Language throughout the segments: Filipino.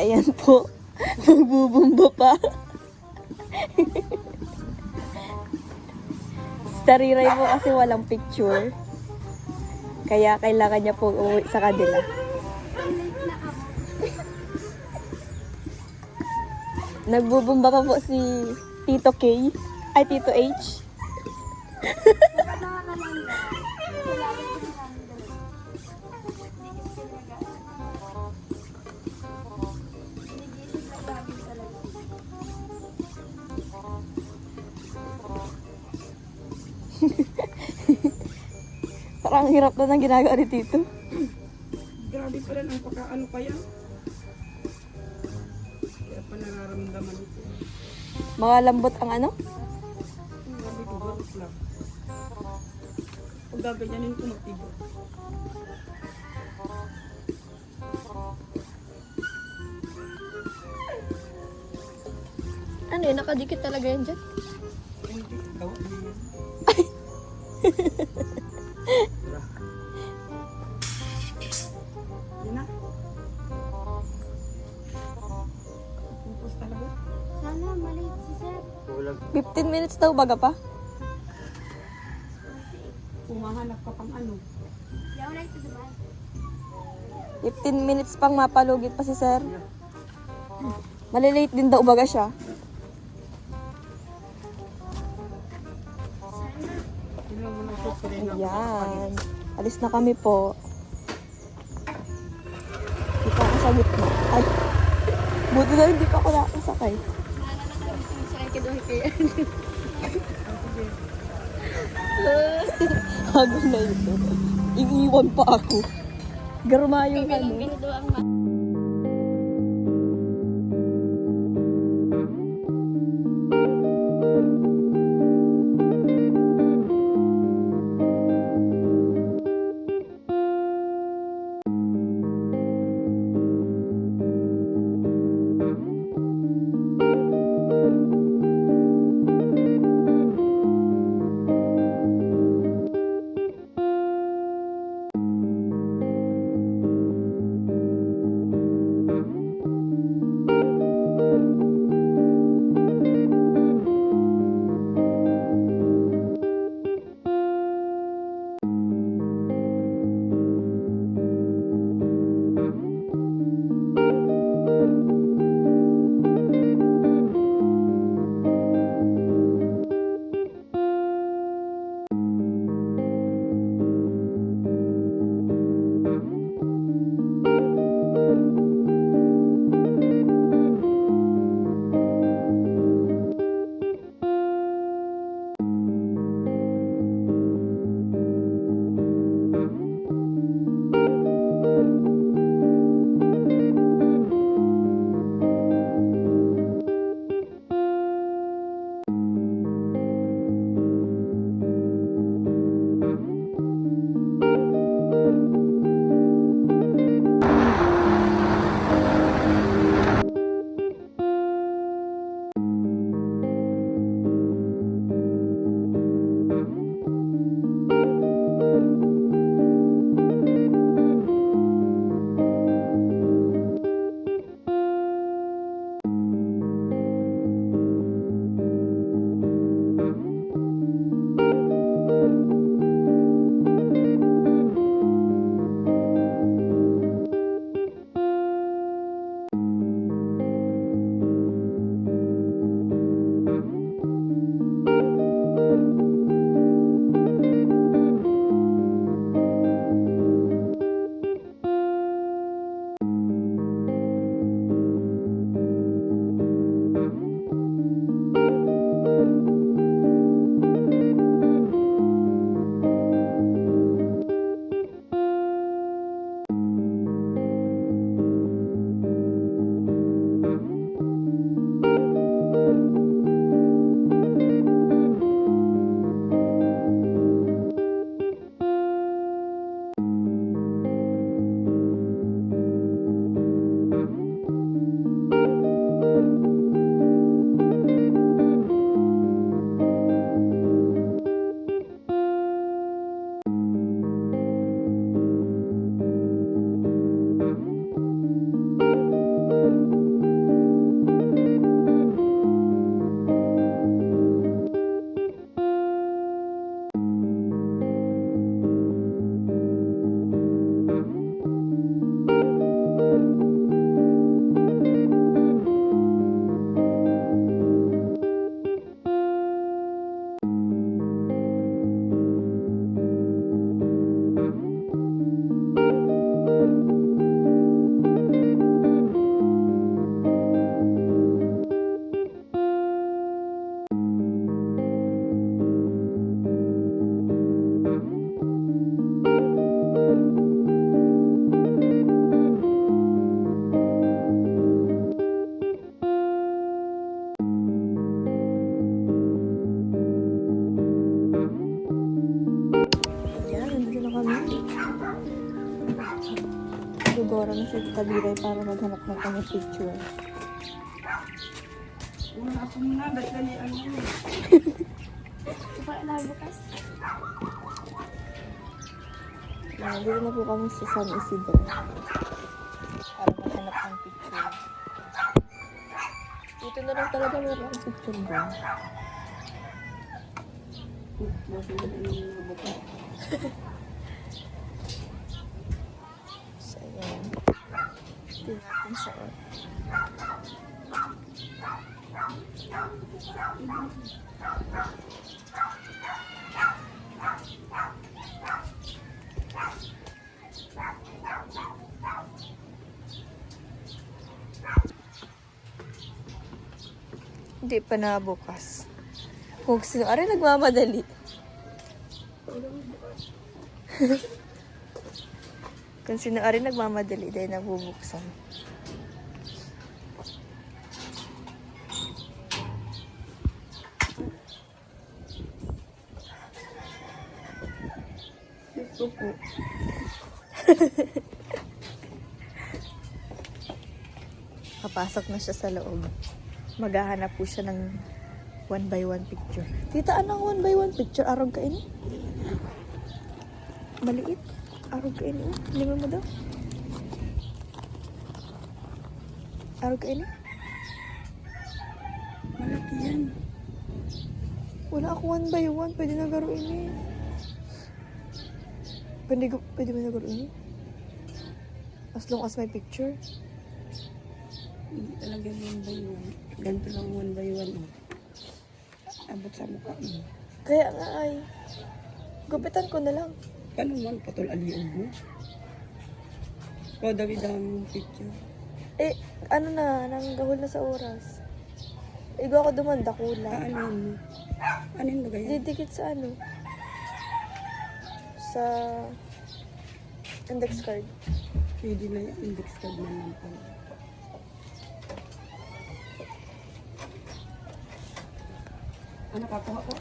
Ayan po. Magbubumba pa. Tariray po kasi walang picture. Kaya kailangan niya po uuwi sa kanila. Nagbubumba pa po si Tito K. Ay, Tito H. Parang hirap na ng ginagawa ni Tito. Grabe pala ng pagkaano pa yan. Kaya pa nararamdaman ito. Mga lambot ang ano? Grabe ko, garot lang. Pag gaganyanin ko magtibo. Ano yun? Nakadikit talaga yan dyan? Hindi, gawa niya yan. Yan na. Pumpos talaga. Sana maliit si Sir. 15 minutes daw baga pa? Pumahanap ka pang ano. Yaw na ito diba? 15 minutes pang mapalugit pa si sir. Malilate din daw baga siya. Tingnan mo na ito. Ayan. Alis na kami po. Dito ako sa gitna. Ay. Buti na hindi pa ako nakasakay. Hago na ito. Iiwan pa ako. Garma yung ano. Gora na si Tita Biray para maghanap ng kanyang picture. Una ako muna, ba't dali ano yun? Para na bukas. Dito na po kami sa San Isidro. Para maghanap ng picture. Dito na lang talaga meron ang picture doon. Bakit na yung bukas? So, ayan. Tingnan natin sa hindi pa na bukas. Kung sino, aray nagmamadali. Kung sino ari nagmamadali dahil nabubuksan. Gusto po. Papasok na siya sa loob. Maghahanap po siya ng 1x1 picture. Tita, anong 1x1 picture? Arog ka ini? Maliit. Arog ka ini. Lima mo daw. Arog ka ini? Malaki yan. Wala ako 1x1. Pwede na garo ini. Pwede ba na garo ini? As long as may picture. Hindi talaga 1x1. Ganito lang 1x1. Oh. Abot sa mukha mo. Kaya nga ay. Gupitan ko na lang. Paano man patol aliog mo? Ikaw David ang picture. Eh, ano na, nanggahol na sa oras. Igo ako dumanda, kula. Ano mo? Ano yung lagay? Didikit sa ano? Sa index card. Pwede na yung index card na lang pala. Ano kakuha ko?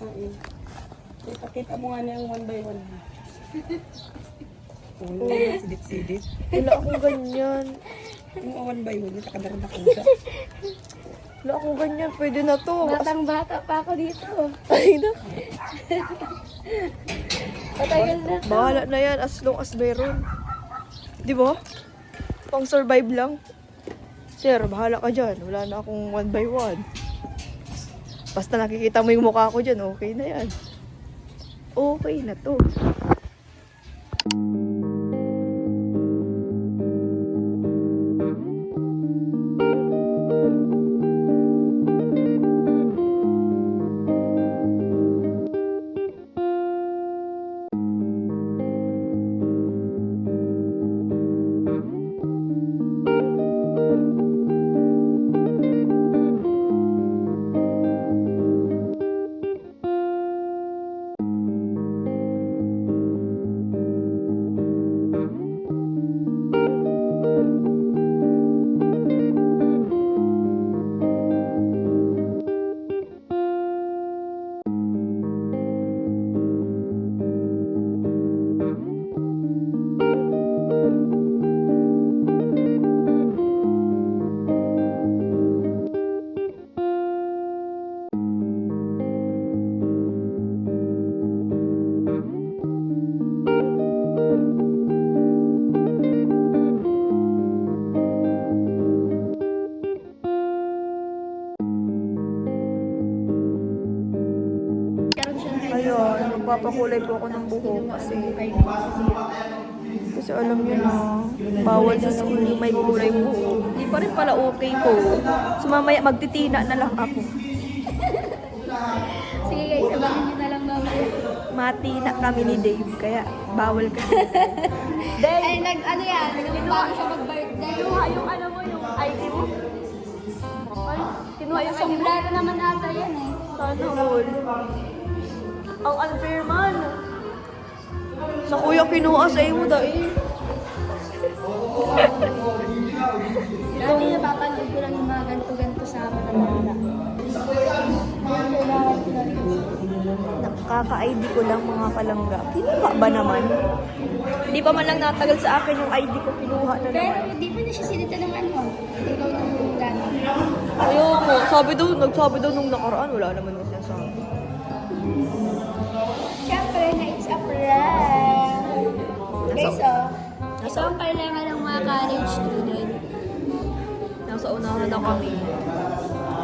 Ay. Ipakita mo nga na yung 1x1. Oh, sidit-sidit. Wala akong ganyan. Yung 1x1, nakadaran ako siya. Wala akong ganyan. Pwede na to. Batang bata pa ako dito. Ay na. Patagal na. Bahala na yan as long as meron. Di ba? Pang survive lang. Sir, bahala ka dyan. Wala na akong 1x1. Basta nakikita mo yung mukha ko dyan, okay na yan. Okay na to. Ayun, magpapakulay po ako ng buhok kasi alam niyo na, bawal sa school yung may kulay buhok. Hindi pa rin pala okay po. So mamaya magtitina na lang ako. Sige guys, abangan nyo na lang mamaya. Matina kami ni Dave, kaya bawal kasi. Dave, Ay, ano yan? Bago siya mag-birthday. kinuha yung ano mo, yung ID mo. Ay, kinuha yung ID mo. Sombrero naman ata yan eh. Sana all. Ang unfair man. Sa kuya kinuha sa iyo dahil. Dati napapanood ko lang yung mga ganto-ganto sa mga bata. Ngayon kailangan ko na rin. Nakaka-ID ko lang mga palangga. Kinuha ba naman? Hindi pa man lang natagal sa akin yung ID ko, kinuha na Pero naman. hindi pa na siya sinita ng ano. Ikaw ng dati. Ayaw mo, nagsabi daw nung nakaraan, wala naman na siya sabi. Siyempre, na it's a prank. Guys, ito ang kailangan ng mga college student. Nasa unahan na kami.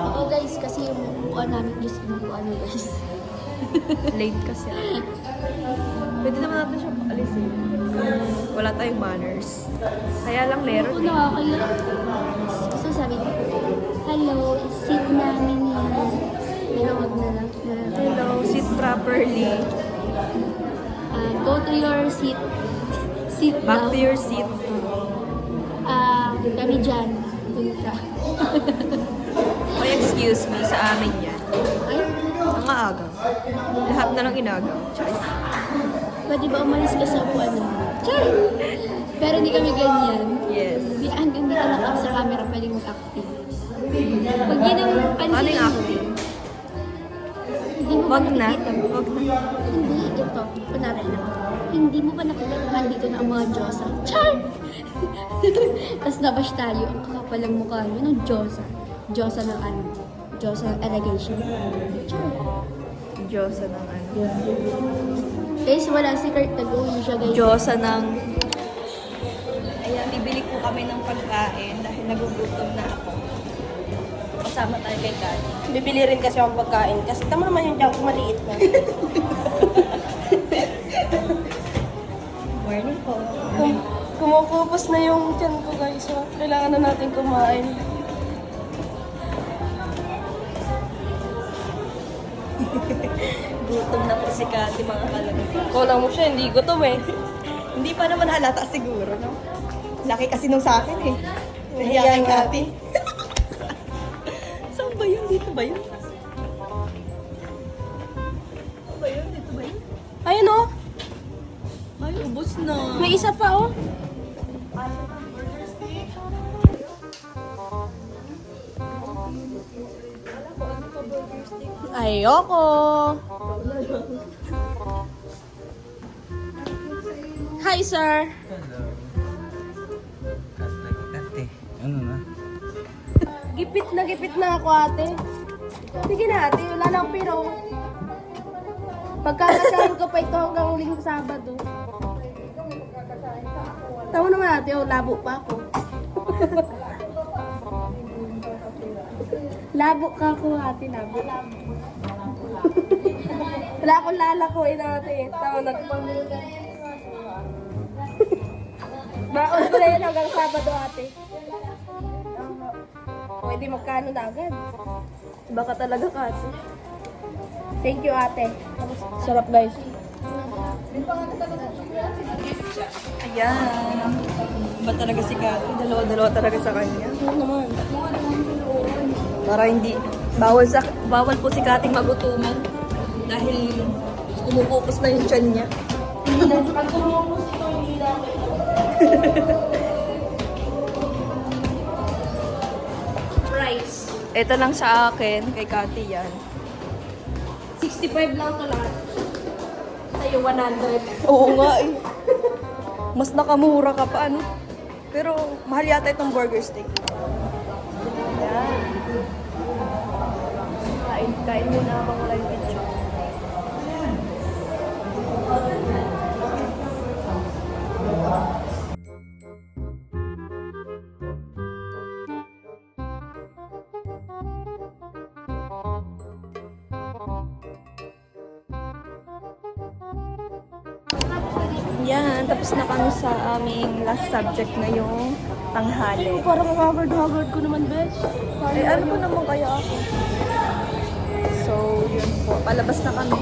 Oo guys, kasi yung upuan namin, Diyos ko ng upuan mo guys. Late kasi. Pwede naman natin siya paalisin. Wala tayong manners. Kaya lang meron Oo, eh. nakakaya. Gusto sabi ko, hello, seat namin yan. Pero wag na lang. Hello, sit properly. Go to your seat. Sit Back down. to your seat. Kami dyan. Punta. May excuse me sa amin yan. Ay, Ang maaga. Lahat na lang inagaw. Charis. pwede ba umalis ka sa upuan namin? Char! Pero hindi kami ganyan. Yes. Hindi, hanggang hindi ka nakap sa camera, pwede mag-acting. Pag yun ang pansin Ano yung mo, acting? hindi mo Wag ba na. nakikita? Wag na. Hindi, ito. Kunwari na. Hindi mo ba nakikita na nandito na ang mga Diyosa? Char! Tapos nabash tayo. Ang kakapal ang mukha niyo ng Diyosa. Diyosa ng ano? Diyosa ng allegation. Char! Diyosa ng ano. Guys, wala si Kurt. Nag-uwi siya, guys. Diyosa ng... Ayan, bibili po kami ng pagkain dahil nagugutom na ako. Kasama tayo kay Kati. Bibili rin kasi akong pagkain. Kasi tama naman yung tiyan ko maliit na. Morning po. Kumukupos na yung tiyan ko guys. So, kailangan na natin kumain. Gutom na po si Kati, mga kalagay. Kala mo siya, hindi gutom eh. Hindi pa naman halata siguro, no? Laki kasi nung sa akin eh. Nahiya Nahiya kay Kati. Saan ba yun? Dito ba yun? Saan ba yun? Dito ba yun? Ayun oh, Ay, ubos na. may isa pa oh. Ayoko. Hi sir. Ate, ano na? Gipit na ako ate. Sige na ate, wala na akong piro. Pagkakasahin ko pa ito hanggang Linggo Sabado. Tama naman ate, oh, labo pa ako. Labo ka ako ate, labo. Wala akong lalakuin ate. Tama na. Baon ko na yan hanggang Sabado ate. Pwede magkano na agad. Baka talaga Kati. Thank you ate. Sarap guys. Ayan. Ba talaga si Kati? Dalawa-dalawa talaga sa kanya. Ano naman? Para hindi, bawal po si Kating magutuman. Dahil kumukupos na yung tiyan niya. Pag kumupos ito, hindi na ako. Price. Ito lang sa akin, kay Kati yan. 65 lang ito lahat. Sa'yo 100. Oo nga eh. Mas nakamura ka pa, ano? Pero mahal yata itong burger steak. Yan. Kain muna habang wala yung picture. Yan, tapos na kami sa aming last subject na yung tanghali. Parang haggard ko naman, besh. Eh, ano po naman kaya ako? So, yun po. Palabas na kami.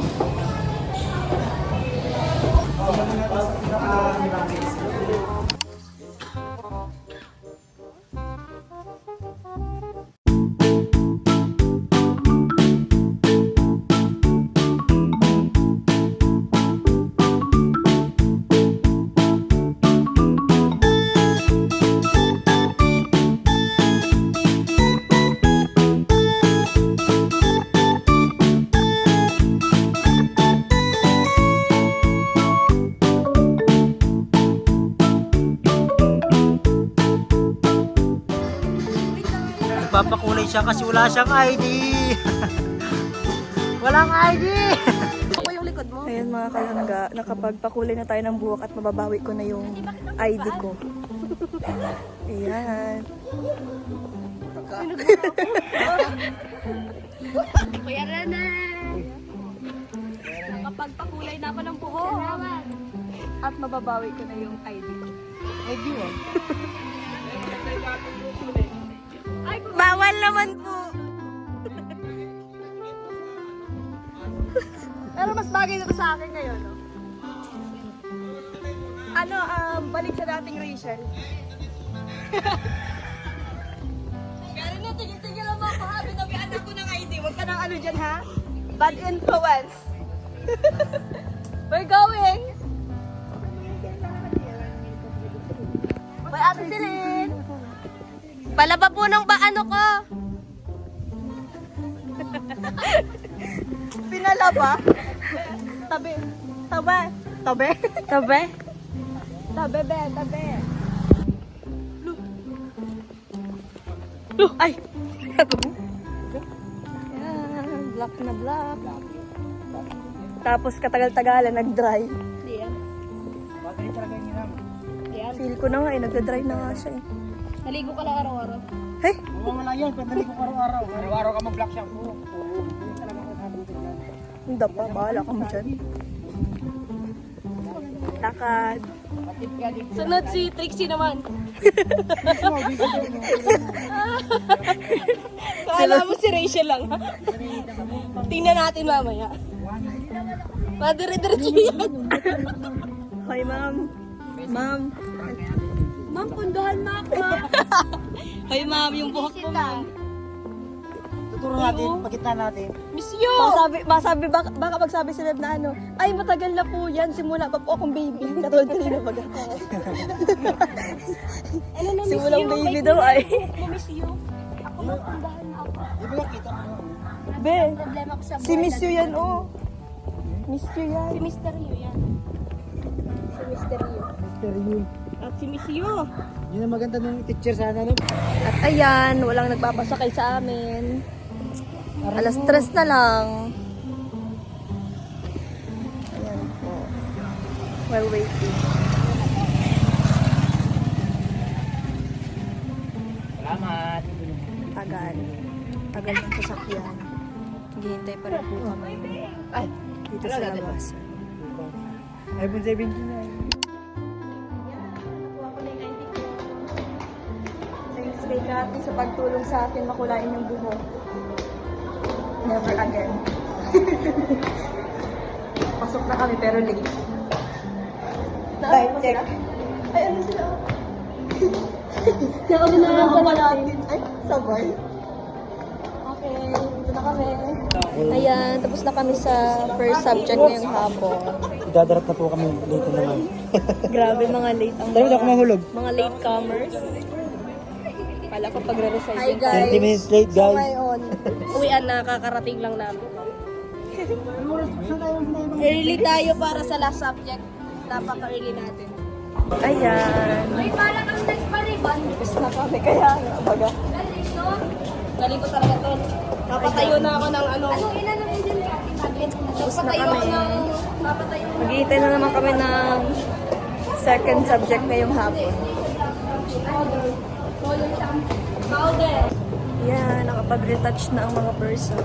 siya kasi wala siyang ID. Walang ID. Ako yung likod mo. Ayan mga kalangga, nakapagpakulay na tayo ng buhok at mababawi ko na yung ID ko. Ayan. Kuya Renay! Nakapagpakulay na ako ng buhok. At mababawi ko na yung ID ko. Bawal naman po. Pero mas bagay na to sa akin ngayon, no? Ano, balik sa dating Rachel. Pero na, tigil-tigil lang ako ha. Binabihan ako ng ID. Huwag ka ng ano dyan, ha? Bad influence. We're going. May ate Celine. Palaba po ng ano ko. Pinalaba. Tabi. Tabi. Tabi. Tabi? Tabi, be. Tabi. Ay! Yan. Black na black. Tapos katagal-tagalan, nag-dry. Hindi yan. Hindi yan. Feel ko na nga eh, nagda-dry na nga siya eh. Naligo ka lang araw-araw. Hey! Wala yan, pandali ko araw-araw. Araw-araw ka mag-black shampoo. Hindi pa, bahala ka mo dyan. Lakad. Sunod si Trixie naman. Kala mo si Rachel lang. Tingnan natin mamaya. Madire-diretso yan. Hi, ma'am. Ma'am. Ma'am, punduhan mo ako. Ay ma'am, yung buhok mo ma'am. Tuturo natin, pakita natin. Miss you! Baka magsabi si Beb na ano, ay matagal na po yan, simula pa po akong baby. Katulad kanina baga. Ano na, miss Simulang you? baby May daw ay. mo, miss you? Ako ma'am, punduhan mo ako. Di ba nakita mo? Be, Problema ko sa buhay. si Miss You yan oh. Miss You yan. Si Mr. Yu yan. Si Mr. Yu. Mr. Yu. At si Miss you. Yun ang maganda ng teacher sana, no? At ayan, walang nagpapasakay sa amin. Alas 3 na lang. Ayan po. While waiting. Salamat. Tagal. Tagal ng sasakyan. Naghihintay pa rin po kami. Ay, dito sa labas. iPhone 17 na. Thanks kay Cathy sa pagtulong sa akin makulain yung buhok. Never again. Pasok na kami pero late. Time check. Ay, ano sila? Nakabinahan ka natin. Ay, sabay. Okay, dito na kami. Ayan, tapos na kami sa first subject ngayong hapon. Idadarat na po kami dito naman. Grabe mga late ang Dahil ako mahulog. mga latecomers. Kala ko pagre-resign. Hi guys. 20 minutes late, So guys. ngayon, uwian na, kakarating lang namin. Early tayo para sa last subject. Napaka-early natin. Ayan. May pala kang nagpariban. Tapos na kami kaya baga. Galing, no? Galing ko talaga to. Napatayo na ako ng ano. Anong ina ng Indian Cat? Napatayo ako ng... Napatayo. Maghihintay na naman kami ng second subject ngayong hapon. Powder. Powder. Yan, nakapag-retouch na ang mga person.